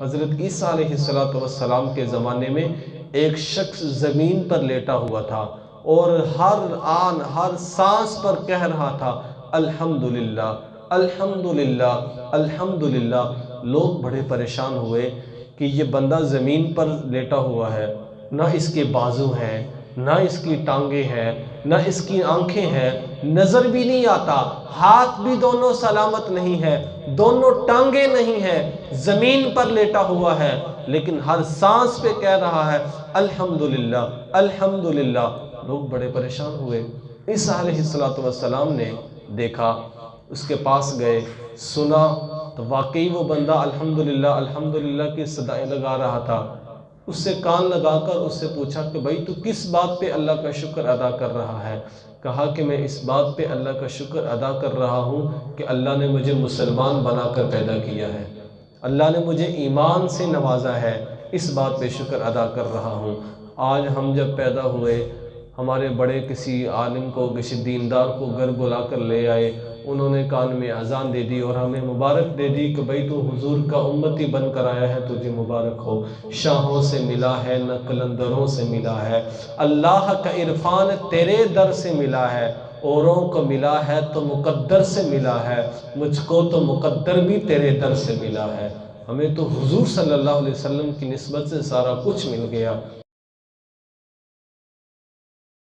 حضرت عیسیٰ علیہ السلام کے زمانے میں ایک شخص زمین پر لیٹا ہوا تھا اور ہر آن ہر سانس پر کہہ رہا تھا الحمدللہ الحمدللہ الحمدللہ۔ لوگ بڑے پریشان ہوئے کہ یہ بندہ زمین پر لیٹا ہوا ہے، نہ اس کے بازو ہیں، نہ اس کی ٹانگیں ہیں، نہ اس کی آنکھیں ہیں، نظر بھی نہیں آتا، ہاتھ بھی دونوں سلامت نہیں ہے، دونوں ٹانگیں نہیں ہیں، زمین پر لیٹا ہوا ہے، لیکن ہر سانس پہ کہہ رہا ہے الحمدللہ الحمدللہ۔ لوگ بڑے پریشان ہوئے۔ عیسیٰ علیہ السلام نے دیکھا، اس کے پاس گئے، سنا تو واقعی وہ بندہ الحمدللہ الحمدللہ کی صدائیں لگا رہا تھا۔ اس سے کان لگا کر اس سے پوچھا کہ بھائی تو کس بات پہ اللہ کا شکر ادا کر رہا ہے؟ کہا کہ میں اس بات پہ اللہ کا شکر ادا کر رہا ہوں کہ اللہ نے مجھے مسلمان بنا کر پیدا کیا ہے، اللہ نے مجھے ایمان سے نوازا ہے، اس بات پہ شکر ادا کر رہا ہوں۔ آج ہم جب پیدا ہوئے، ہمارے بڑے کسی عالم کو، کسی دیندار کو گھر بلا کر لے آئے، انہوں نے کان میں اذان دے دی اور ہمیں مبارک دے دی کہ بھئی تو حضور کا امتی بن کر آیا ہے، تجھے مبارک ہو، شاہوں سے ملا ہے نہ قلندروں سے ملا ہے، اللہ کا عرفان تیرے در سے ملا ہے، اوروں کو ملا ہے تو مقدر سے ملا ہے، مجھ کو تو مقدر بھی تیرے در سے ملا ہے۔ ہمیں تو حضور صلی اللہ علیہ وسلم کی نسبت سے سارا کچھ مل گیا۔